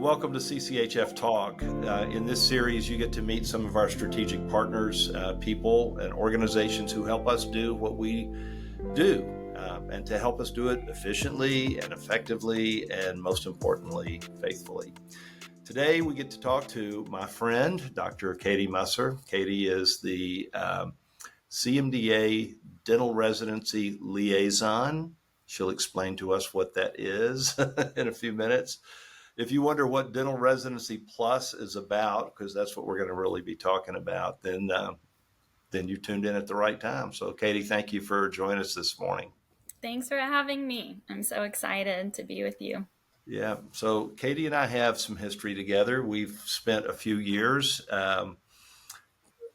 welcome to CCHF Talk. In this series, you get to meet some of our strategic partners, people and organizations who help us do what we do, and to help us do it efficiently and effectively, and most importantly, faithfully. Today, we get to talk to my friend, Dr. Katie Musser. Katie is the CMDA Dental Residency Liaison. She'll explain to us what that is in a few minutes. If you wonder what Dental Residency Plus is about, because that's what we're going to really be talking about, then you tuned in at the right time. So, Katie, thank you for joining us this morning. Thanks for having me. I'm so excited to be with you. Yeah. So, Katie and I have some history together. We've spent a few years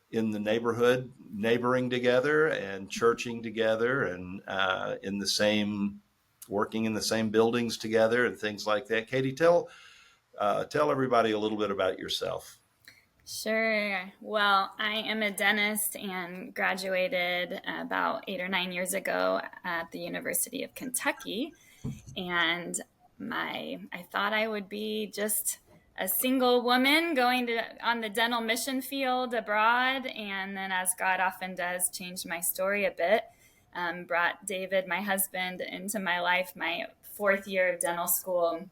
in the neighborhood, neighboring together and churching together, and working in the same buildings together and things like that. Katie, tell everybody a little bit about yourself. Sure. Well, I am a dentist and graduated about 8 or 9 years ago at the University of Kentucky. And I thought I would be just a single woman going on the dental mission field abroad. And then, as God often does, changed my story a bit. Brought David, my husband, into my life my fourth year of dental school,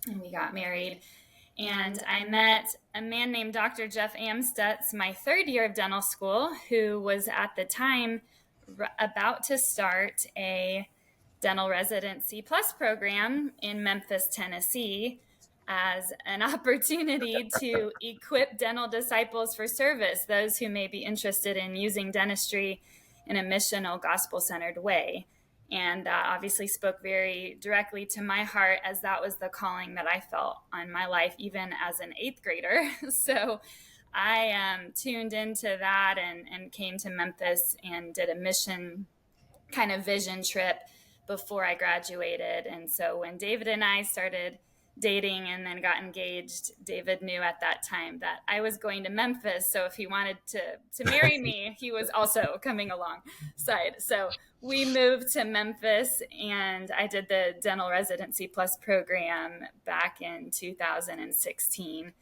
and we got married. And I met a man named Dr. Jeff Amstutz my third year of dental school, who was at the time about to start a Dental Residency Plus program in Memphis, Tennessee, as an opportunity to equip dental disciples for service, those who may be interested in using dentistry in a missional, gospel-centered way. And obviously spoke very directly to my heart, as that was the calling that I felt on my life, even as an eighth grader. So I tuned into that and came to Memphis and did a mission kind of vision trip before I graduated. And so when David and I started dating and then got engaged, David knew at that time that I was going to Memphis. So if he wanted to marry me, he was also coming alongside. So we moved to Memphis, and I did the Dental Residency Plus program back in 2016.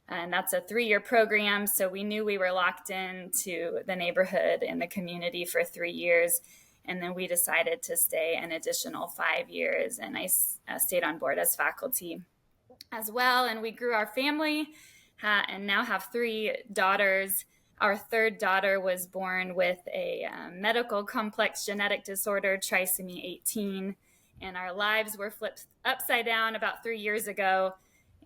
And that's a 3-year program. So we knew we were locked into the neighborhood and the community for 3 years. And then we decided to stay an additional 5 years, and I stayed on board as faculty as well. And we grew our family and now have 3 daughters. Our third daughter was born with a medical complex genetic disorder, trisomy 18, and our lives were flipped upside down about 3 years ago.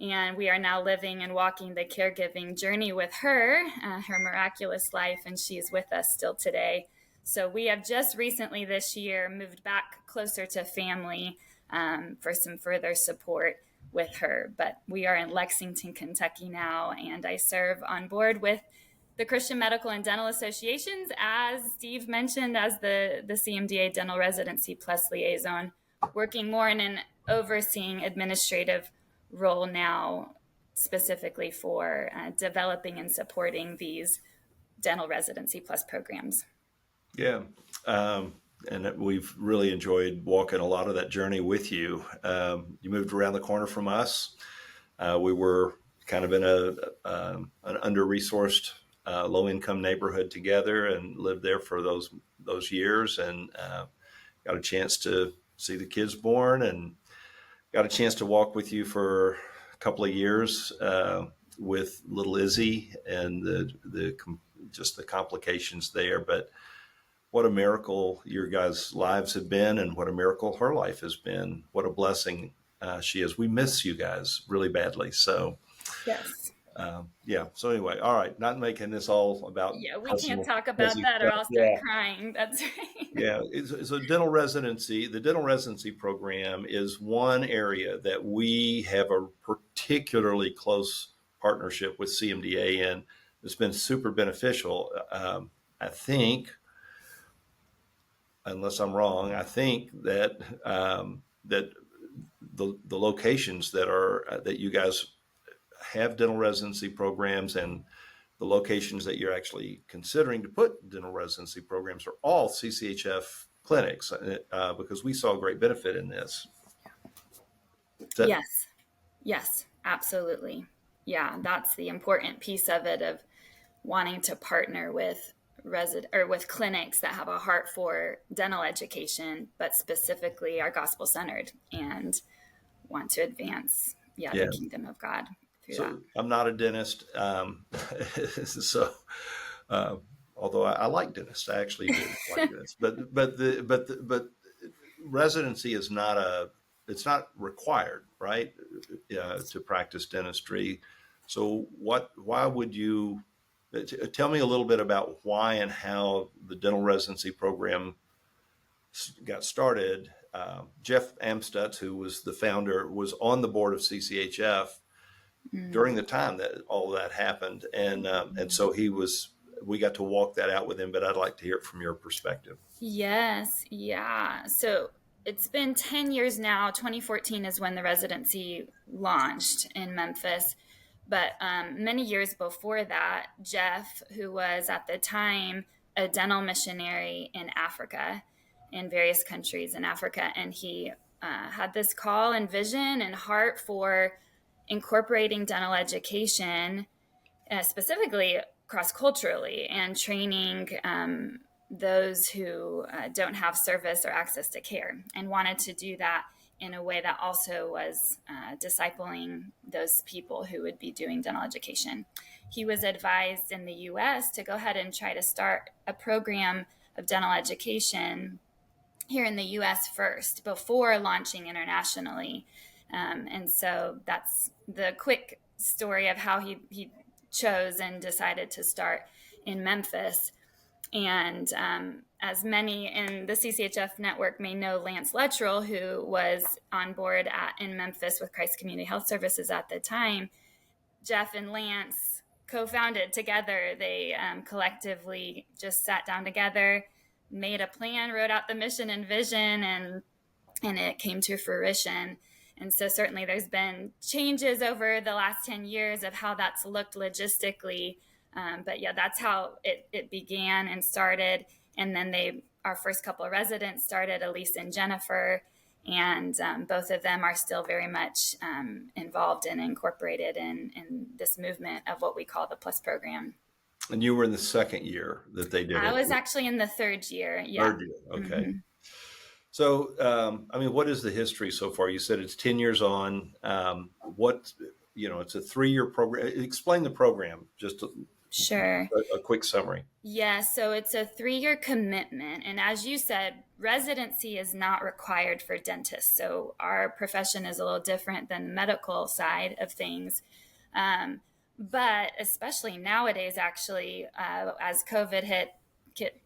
And we are now living and walking the caregiving journey with her miraculous life, and she is with us still today. So we have just recently this year moved back closer to family for some further support with her. But we are in Lexington, Kentucky now, and I serve on board with the Christian Medical and Dental Associations, as Steve mentioned, as the CMDA Dental Residency Plus Liaison, working more in an overseeing administrative role now, specifically for developing and supporting these Dental Residency Plus programs. Yeah. And we've really enjoyed walking a lot of that journey with you. You moved around the corner from us. We were kind of in an under-resourced, low-income neighborhood together, and lived there for those years, and got a chance to see the kids born, and got a chance to walk with you for a couple of years with little Izzy and just the complications there. But what a miracle your guys' lives have been, and what a miracle her life has been. What a blessing she is. We miss you guys really badly. So, yes. So anyway, all right. Not making this all about. Yeah, we can't talk about that, or I'll start crying. That's right. Yeah. So the dental residency program is one area that we have a particularly close partnership with CMDA in. It's been super beneficial. I think, unless I'm wrong, I think that that the locations that you guys have dental residency programs, and the locations that you're actually considering to put dental residency programs, are all CCHF clinics, because we saw great benefit in this. Yes. Absolutely. Yeah, that's the important piece of it, of wanting to partner with with clinics that have a heart for dental education, but specifically are gospel centered and want to advance, the Yeah. kingdom of God through that. So I'm not a dentist. So, uh, although I like dentists, I actually do like dentists, but residency is not it's not required, right? To practice dentistry. So why would you tell me a little bit about why and how the dental residency program got started? Jeff Amstutz, who was the founder, was on the board of CCHF Mm. during the time that all of that happened, and so we got to walk that out with him. But I'd like to hear it from your perspective. Yes, yeah. So it's been 10 years now. 2014 is when the residency launched in Memphis. But many years before that, Jeff, who was at the time a dental missionary in Africa, in various countries in Africa, and he had this call and vision and heart for incorporating dental education, specifically cross culturally, and training those who don't have service or access to care, and wanted to do that in a way that also was discipling those people who would be doing dental education. He was advised in the US to go ahead and try to start a program of dental education here in the US first before launching internationally. And so that's the quick story of how he chose and decided to start in Memphis. And as many in the CCHF network may know, Lance Luttrell, who was on board in Memphis with Christ Community Health Services at the time, Jeff and Lance co-founded together. They collectively just sat down together, made a plan, wrote out the mission and vision, and it came to fruition. And so certainly there's been changes over the last 10 years of how that's looked logistically. But yeah, that's how it began and started. And then our first couple of residents started, Elise and Jennifer, and both of them are still very much involved and incorporated in this movement of what we call the Plus program. And you were in the second year that they did it. I was actually in the third year. Yeah. Third year. Okay. Mm-hmm. So, I mean, what is the history so far? You said it's 10 years on. It's a 3-year program. Explain the program, just Sure. A quick summary. Yeah, so it's a 3-year commitment. And as you said, residency is not required for dentists. So our profession is a little different than the medical side of things. But especially nowadays, actually, as COVID hit,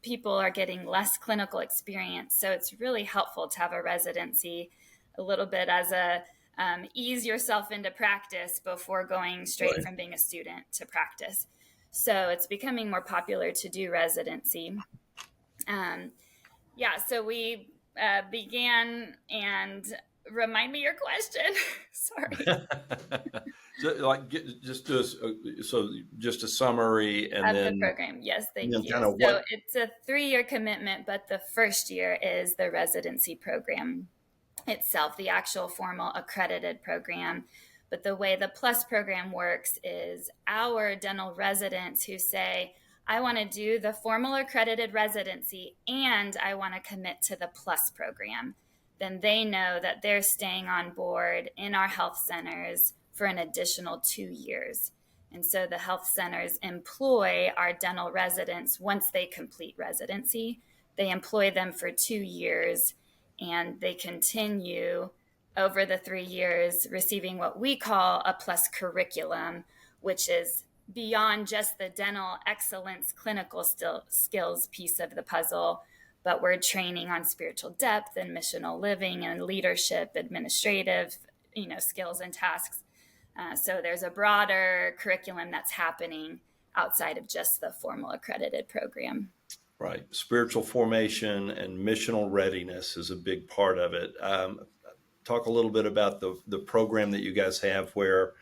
people are getting less clinical experience. So it's really helpful to have a residency a little bit as a ease yourself into practice before going straight from being a student to practice. So it's becoming more popular to do residency. So we began, and remind me your question. Sorry. Just a summary, and of then the program. Yes, thank you. So it's a 3-year commitment, but the first year is the residency program itself, the actual formal accredited program. But the way the Plus program works is our dental residents who say, I want to do the formal accredited residency and I want to commit to the Plus program, then they know that they're staying on board in our health centers for an additional 2 years. And so the health centers employ our dental residents once they complete residency. They employ them for 2 years, and they continue over the 3 years receiving what we call a Plus curriculum, which is beyond just the dental excellence clinical skills piece of the puzzle, but we're training on spiritual depth and missional living and leadership, administrative, skills and tasks. So there's a broader curriculum that's happening outside of just the formal accredited program. Right. Spiritual formation and missional readiness is a big part of it. Talk a little bit about the program that you guys have, where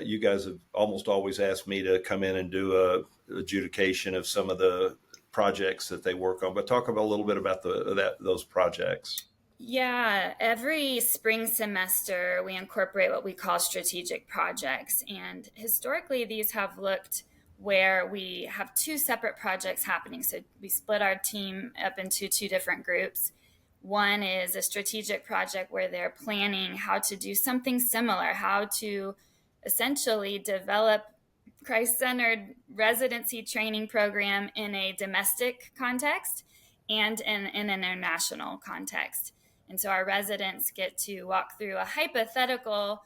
you guys have almost always asked me to come in and do a adjudication of some of the projects that they work on, but talk about a little bit about those projects. Yeah, every spring semester we incorporate what we call strategic projects. And historically, these have looked where we have two separate projects happening. So we split our team up into two different groups. One is a strategic project where they're planning how to do something similar, how to essentially develop Christ-centered residency training program in a domestic context and in an international context. And so our residents get to walk through a hypothetical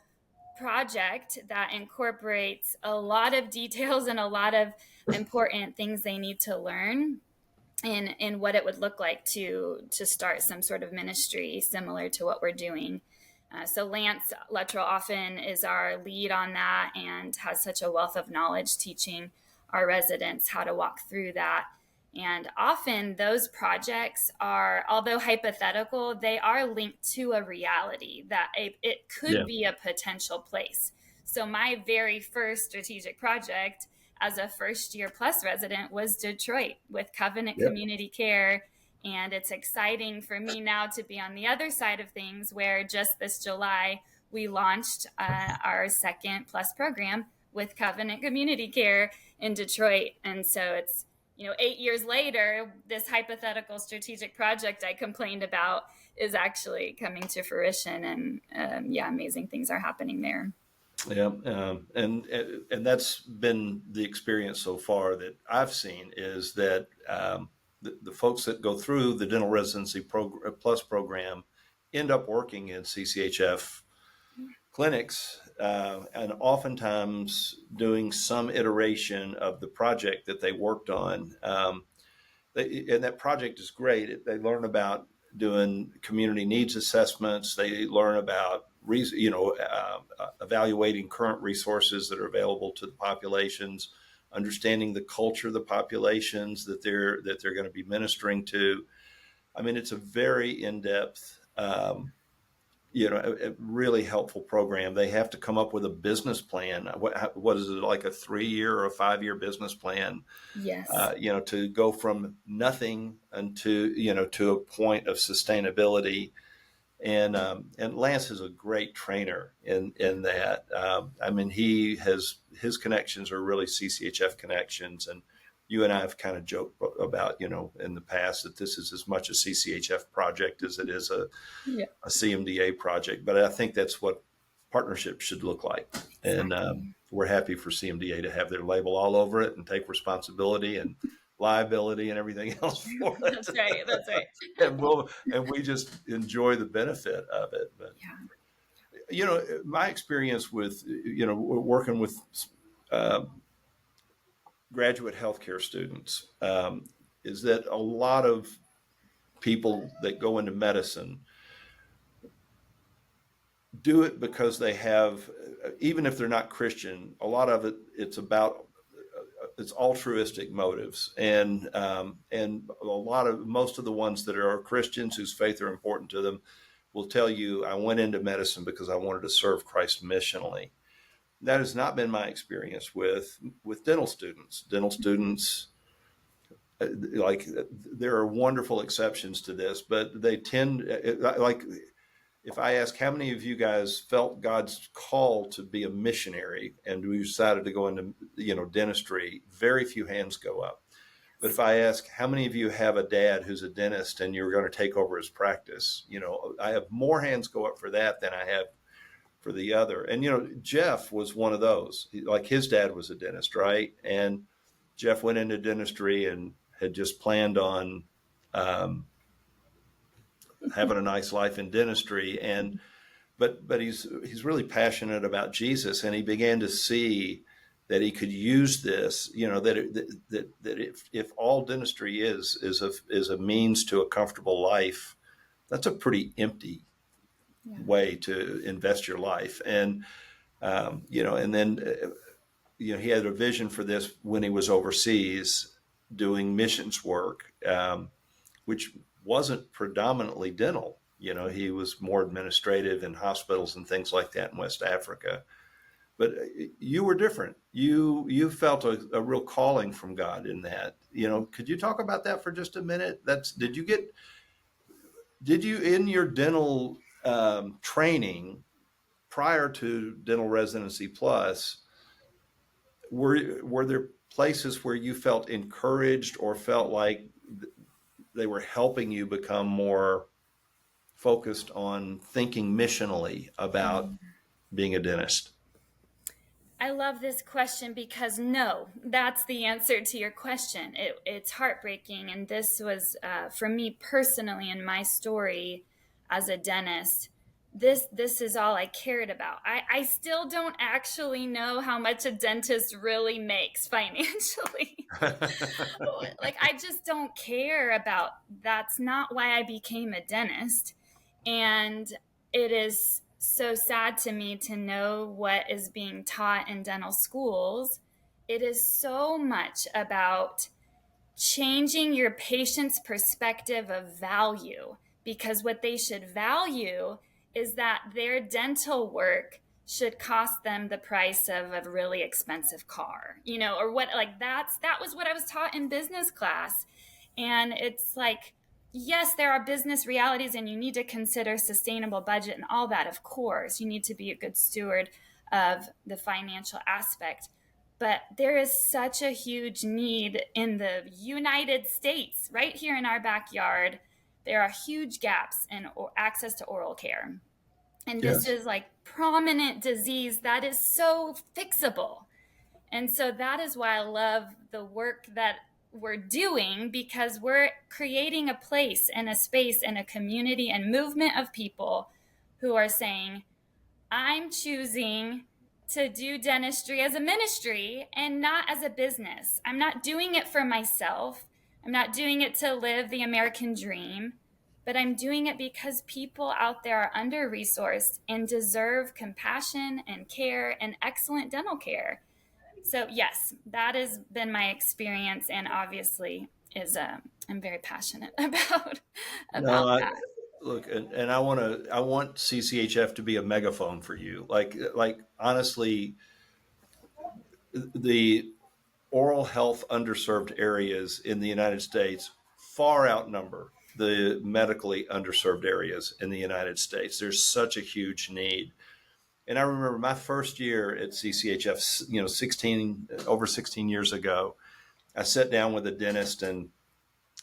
project that incorporates a lot of details and a lot of important things they need to learn in what it would look like to start some sort of ministry similar to what we're doing. So Lance Luttrell often is our lead on that and has such a wealth of knowledge teaching our residents how to walk through that. And often those projects are, although hypothetical, they are linked to a reality that it could Yeah. be a potential place. So my very first strategic project as a first year plus resident was Detroit with Covenant Yep. Community Care. And it's exciting for me now to be on the other side of things where just this July we launched our second plus program with Covenant Community Care in Detroit. And so it's, 8 years later, this hypothetical strategic project I complained about is actually coming to fruition. And amazing things are happening there. Yeah, and that's been the experience so far that I've seen is that the folks that go through the Dental Residency Plus program end up working in CCHF clinics and oftentimes doing some iteration of the project that they worked on. And that project is great. They learn about doing community needs assessments. They learn about evaluating current resources that are available to the populations, understanding the culture of the populations that they're going to be ministering to. I mean, it's a very in-depth, a really helpful program. They have to come up with a business plan. What is it, like a 3-year or a 5-year business plan? Yes. To go from nothing to a point of sustainability. And Lance is a great trainer in that. I mean, his connections are really CCHF connections, and you and I have kind of joked about in the past that this is as much a CCHF project as it is a CMDA project. But I think that's what partnership should look like, Exactly. and we're happy for CMDA to have their label all over it and take responsibility and liability and everything else for it. That's right. That's right. and we just enjoy the benefit of it. But my experience with working with graduate healthcare students is that a lot of people that go into medicine do it because they have, even if they're not Christian, a lot of it's altruistic motives, and most of the ones that are Christians whose faith are important to them will tell you, I went into medicine because I wanted to serve Christ missionally. That has not been my experience with dental students. Dental students, like, there are wonderful exceptions to this, but they tend, like, if I ask how many of you guys felt God's call to be a missionary and we decided to go into dentistry, very few hands go up. But if I ask how many of you have a dad who's a dentist and you're going to take over his practice, I have more hands go up for that than I have for the other. And Jeff was one of those. Like, his dad was a dentist, right? And Jeff went into dentistry and had just planned on having a nice life in dentistry, but he's really passionate about Jesus, and he began to see that he could use this, that if all dentistry is a means to a comfortable life, that's a pretty empty way to invest your life. And and then he had a vision for this when he was overseas doing missions work, which wasn't predominantly dental. He was more administrative in hospitals and things like that in West Africa. But you were different. You felt a real calling from God in that. Could you talk about that for just a minute? Did you get Did you, in your dental training prior to Dental Residency Plus, were there places where you felt encouraged or felt like they were helping you become more focused on thinking missionally about being a dentist? I love this question because no, that's the answer to your question. It's heartbreaking. And this was, for me personally, in my story as a dentist, this is all I cared about. I still don't actually know how much a dentist really makes financially. Like, I just don't care about, that's not why I became a dentist. And it is so sad to me to know what is being taught in dental schools. It is so much about changing your patient's perspective of value, because what they should value is that their dental work should cost them the price of a really expensive car, or what, like that was what I was taught in business class. And it's like, yes, there are business realities and you need to consider sustainable budget and all that. Of course, you need to be a good steward of the financial aspect. But there is such a huge need in the United States, right here in our backyard. There are huge gaps in access to oral care. And this Yes. is like prominent disease that is so fixable. And so that is why I love the work that we're doing, because we're creating a place and a space and a community and movement of people who are saying, I'm choosing to do dentistry as a ministry and not as a business. I'm not doing it for myself. I'm not doing it to live the American dream, but I'm doing it because people out there are under resourced and deserve compassion and care and excellent dental care. So yes, that has been my experience, and obviously is I'm very passionate No, about that. look, and I want CCHF to be a megaphone for you. Like honestly, the oral health underserved areas in the United States far outnumber the medically underserved areas in the United States. There's such a huge need. And I remember my first year at CCHF, 16 years ago, I sat down with a dentist and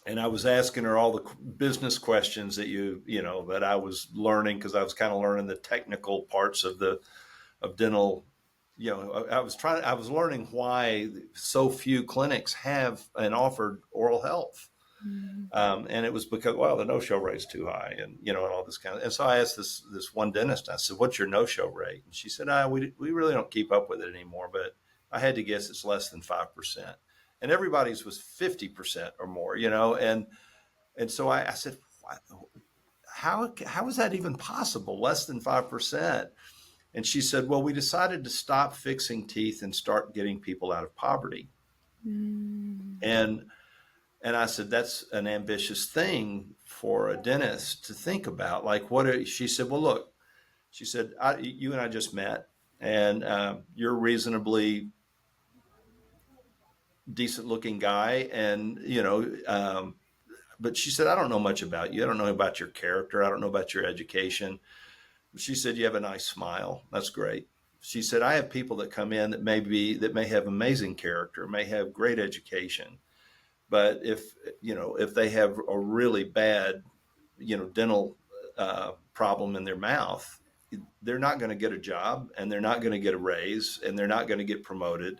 I was asking her all the business questions that I was learning, because I was kind of learning the technical parts of dental. I was learning why so few clinics have and offered oral health. Mm. And it was because, well, the no-show rate's too high, and all this kind of. And so I asked this one dentist. I said, "What's your no-show rate?" And she said, we really don't keep up with it anymore, but I had to guess it's less than 5%." And everybody's was 50% or more, and so I said, how is that even possible? Less than 5%? And she said, "Well, we decided to stop fixing teeth and start getting people out of poverty." Mm. And And I said, "That's an ambitious thing for a dentist to think about." Like, she said, "Well, look," she said, "you and I just met, and you're a reasonably decent looking guy. And, but she said, I don't know much about you. I don't know about your character. I don't know about your education." She said, "You have a nice smile. That's great." She said, "I have people that come in that may have amazing character, may have great education. But if they have a really bad, dental problem in their mouth, they're not going to get a job, and they're not going to get a raise, and they're not going to get promoted."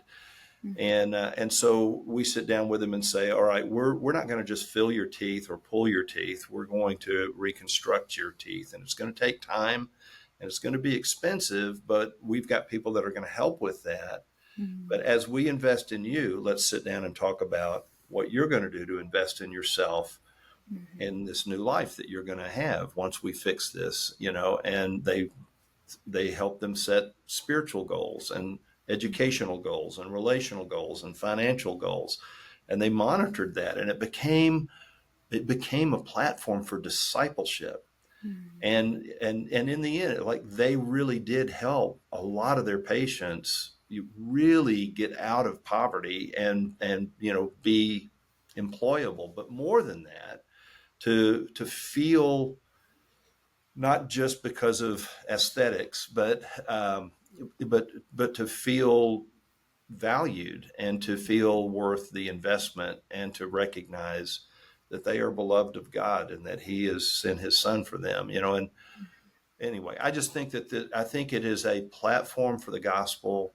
And so we sit down with them and say, "All right, we're not going to just fill your teeth or pull your teeth. We're going to reconstruct your teeth, and it's going to take time, and it's going to be expensive, but we've got people that are going to help with that. But Mm. as we invest in you, let's sit down and talk about what you're going to do to invest in yourself Mhm. in this new life that you're going to have once we fix this." And they help them set spiritual goals and educational goals and relational goals and financial goals. And they monitored that, and it became a platform for discipleship. Mm. And in the end, like, they really did help a lot of their patients you really get out of poverty and be employable. But more than that, to feel not just because of aesthetics, but to feel valued and to feel worth the investment and to recognize that they are beloved of God and that He has sent His Son for them. And anyway, I just think I think it is a platform for the gospel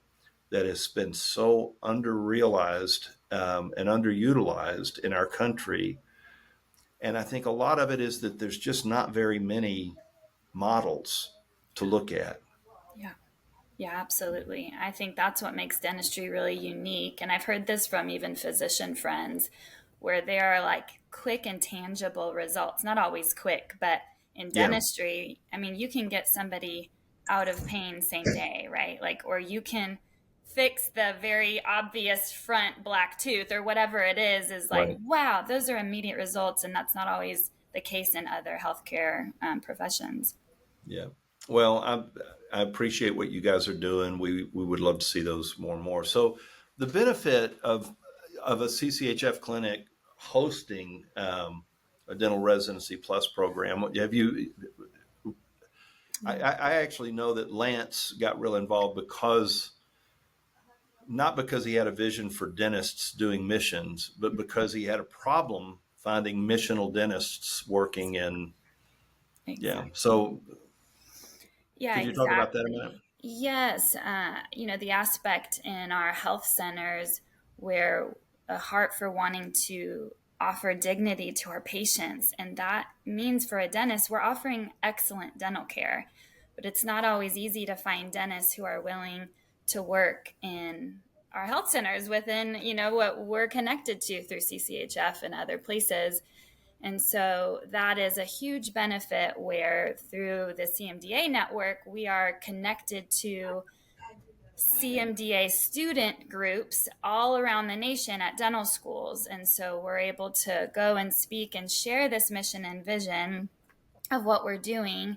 that has been so underrealized and underutilized in our country. And I think a lot of it is that there's just not very many models to look at. Yeah. Yeah, absolutely. I think that's what makes dentistry really unique. And I've heard this from even physician friends where there are like quick and tangible results, not always quick, but in Yeah, dentistry, I mean, you can get somebody out of pain same day, right? Like, or you can fix the very obvious front black tooth or whatever it is like, right. wow, those are immediate results. And that's not always the case in other healthcare professions. Yeah. Well, I appreciate what you guys are doing. We would love to see those more and more. So, the benefit of a CCHF clinic hosting a dental residency plus program. Have you? I actually know that Lance got real involved not because he had a vision for dentists doing missions, but because he had a problem finding missional dentists working in. Yeah. Exactly. So, Yeah, could you talk about that a minute? exactly. Yes, the aspect in our health centers where a heart for wanting to offer dignity to our patients. And that means for a dentist, we're offering excellent dental care, but it's not always easy to find dentists who are willing to work in our health centers within, what we're connected to through CCHF and other places. And so that is a huge benefit where through the CMDA network, we are connected to CMDA student groups all around the nation at dental schools. And so we're able to go and speak and share this mission and vision of what we're doing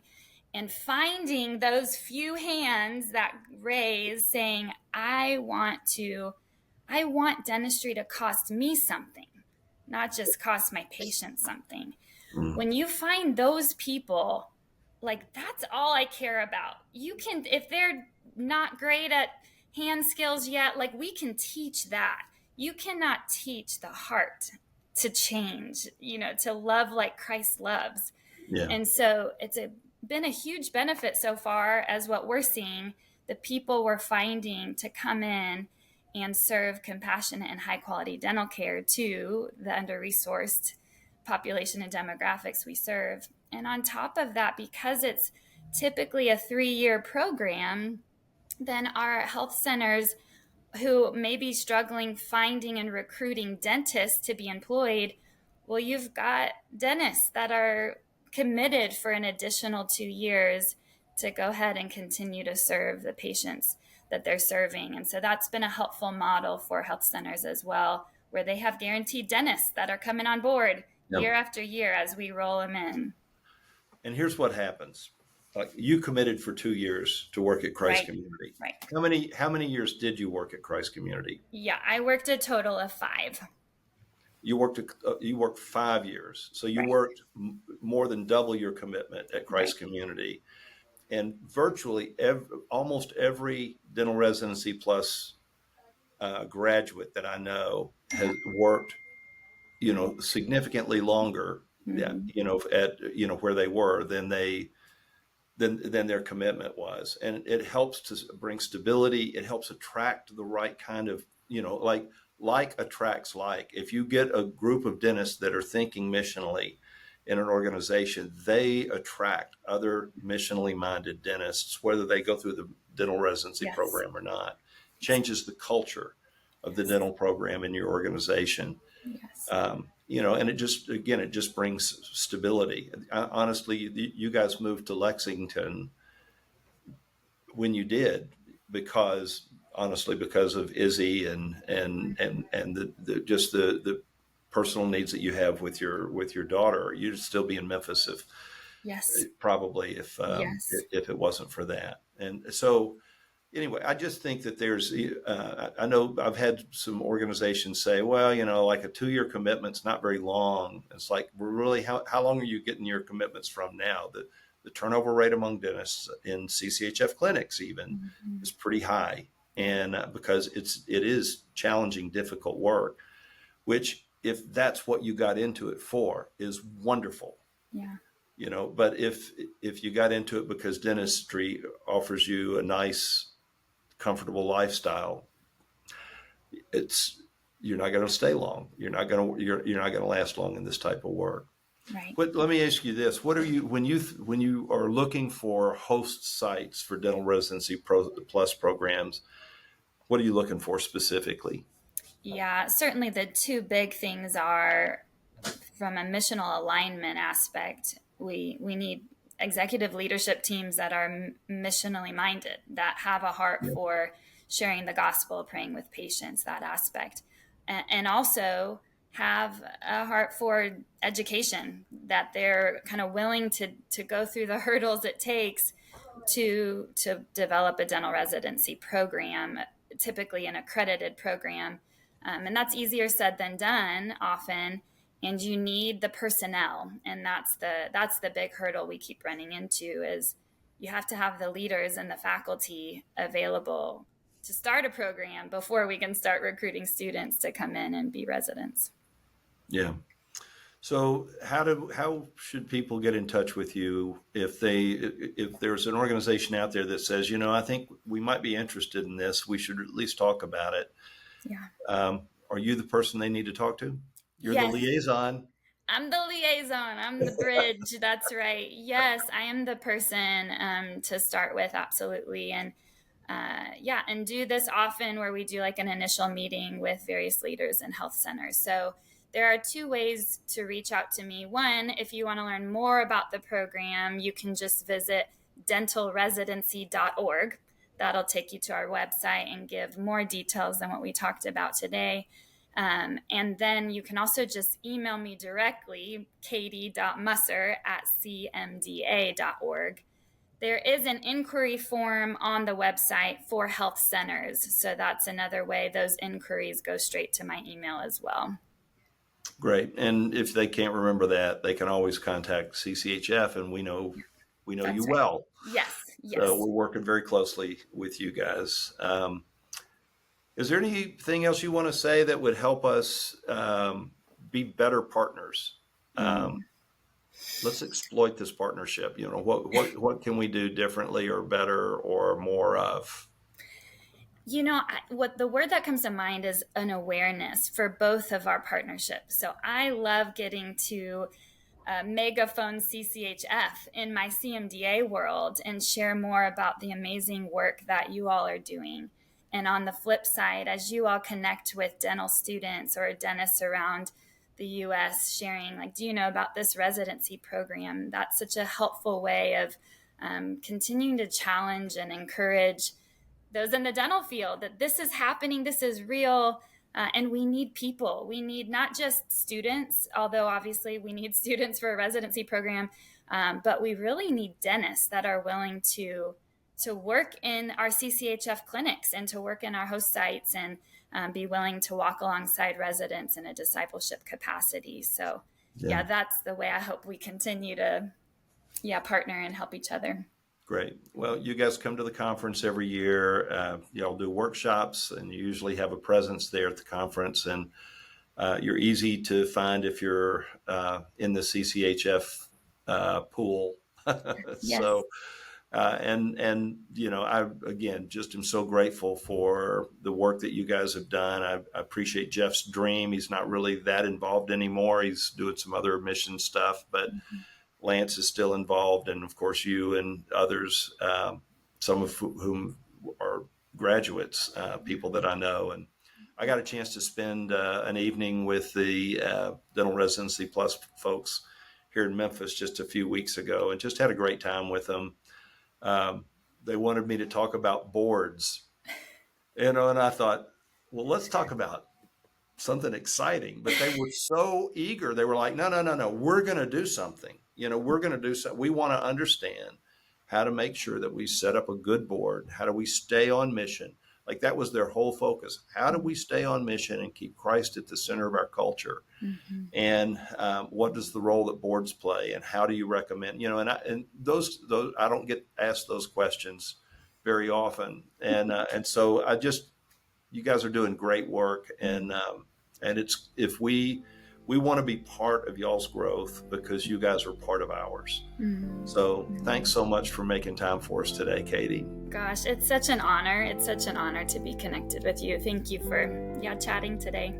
and finding those few hands that raise saying, I want dentistry to cost me something, not just cost my patients something. Mm, When you find those people, like that's all I care about. You can, if they're not great at hand skills yet, like we can teach that. You cannot teach the heart to change, to love like Christ loves. yeah. And so been a huge benefit so far as what we're seeing, the people we're finding to come in and serve compassionate and high quality dental care to the under-resourced population and demographics we serve. And on top of that, because it's typically a 3-year program, then our health centers who may be struggling finding and recruiting dentists to be employed, well, you've got dentists that are committed for an additional 2 years to go ahead and continue to serve the patients that they're serving. And so that's been a helpful model for health centers as well, where they have guaranteed dentists that are coming on board Yep. year after year as we roll them in. And here's what happens. Like you committed for 2 years to work at Christ Right, Community. right. How many years did you work at Christ Community? Yeah, I worked a total of 5. You worked 5 years. So you Right, worked more than double your commitment at right. Christ Community. And virtually almost every dental residency plus graduate that I know has worked, significantly longer, yeah, Mm-hmm. at where they were than their commitment was. And it helps to bring stability. It helps attract the right kind of, like attracts like. If you get a group of dentists that are thinking missionally in an organization, they attract other missionally minded dentists, whether they go through the dental residency Yes, program or not. Changes exactly. the culture of the Yes, dental program in your organization. yes, And it just brings stability. Honestly, you guys moved to Lexington when you did because of Izzy and the personal needs that you have with your daughter. You'd still be in Memphis yes, yes, if it wasn't for that. And so anyway, I just think that I know I've had some organizations say, well, like a 2-year commitment's not very long. It's like, we're really, how long are you getting your commitments from now? the turnover rate among dentists in CCHF clinics even is pretty high. And because it is challenging, difficult work, which if that's what you got into it for is wonderful. Yeah. But if you got into it because dentistry offers you a nice, comfortable lifestyle, you're not going to stay long. You're not going to last long in this type of work. Right. Let me ask you this: what are you when you are looking for host sites for dental residency plus programs? What are you looking for specifically? Yeah, certainly the two big things are, from a missional alignment aspect, we need executive leadership teams that are missionally minded, that have a heart Yeah. for sharing the gospel, praying with patients, that aspect, and also have a heart for education, that they're kind of willing to go through the hurdles it takes to develop a dental residency program, typically an accredited program. And that's easier said than done often. And you need the personnel, and that's the big hurdle we keep running into, is you have to have the leaders and the faculty available to start a program before we can start recruiting students to come in and be residents. Yeah. So how should people get in touch with you if there's an organization out there that says, I think we might be interested in this, we should at least talk about it. Yeah. Are you the person they need to talk to? You're the Yes. liaison. I'm the liaison. I'm the bridge. That's right. Yes, I am the person to start with. Absolutely. And yeah, and do this often, where we do like an initial meeting with various leaders in health centers. So there are two ways to reach out to me. One, if you want to learn more about the program, you can just visit dentalresidency.org. That'll take you to our website and give more details than what we talked about today. And then you can also just email me directly, katie.musser@cmda.org. There is an inquiry form on the website for health centers. So that's another way those inquiries go straight to my email as well. Great. And if they can't remember that, they can always contact CCHF, and we know That's you right. well. Yes. So we're working very closely with you guys. Is there anything else you want to say that would help us be better partners? Let's exploit this partnership. What can we do differently or better or more of? What the word that comes to mind is an awareness for both of our partnerships. So I love getting to megaphone CCHF in my CMDA world and share more about the amazing work that you all are doing. And on the flip side, as you all connect with dental students or dentists around the US, sharing, like, do you know about this residency program? That's such a helpful way of continuing to challenge and encourage those in the dental field that this is happening, this is real. And we need people. We need not just students, although obviously we need students for a residency program, but we really need dentists that are willing to work in our CCHF clinics and to work in our host sites, and be willing to walk alongside residents in a discipleship capacity. So yeah, that's the way I hope we continue to partner and help each other. Great. Well, you guys come to the conference every year. Y'all do workshops, and you usually have a presence there at the conference. And you're easy to find if you're in the CCHF pool. Yes. So, I again just am so grateful for the work that you guys have done. I appreciate Jeff's dream. He's not really that involved anymore. He's doing some other mission stuff, but Lance is still involved, and of course you and others, some of whom are graduates, people that I know. And I got a chance to spend an evening with the Dental Residency Plus folks here in Memphis just a few weeks ago, and just had a great time with them. They wanted me to talk about boards, and I thought, well, let's talk about something exciting. But they were so eager. They were like, no, we're going to do something. We're going to do something. We want to understand how to make sure that we set up a good board. How do we stay on mission? Like that was their whole focus. How do we stay on mission and keep Christ at the center of our culture? Mm-hmm. And what does the role that boards play, and how do you recommend? And those I don't get asked those questions very often, and so you guys are doing great work, and it's if we want to be part of y'all's growth because you guys are part of ours. So thanks so much for making time for us today, Katie. Gosh, it's such an honor. It's such an honor to be connected with you. Thank you for chatting today.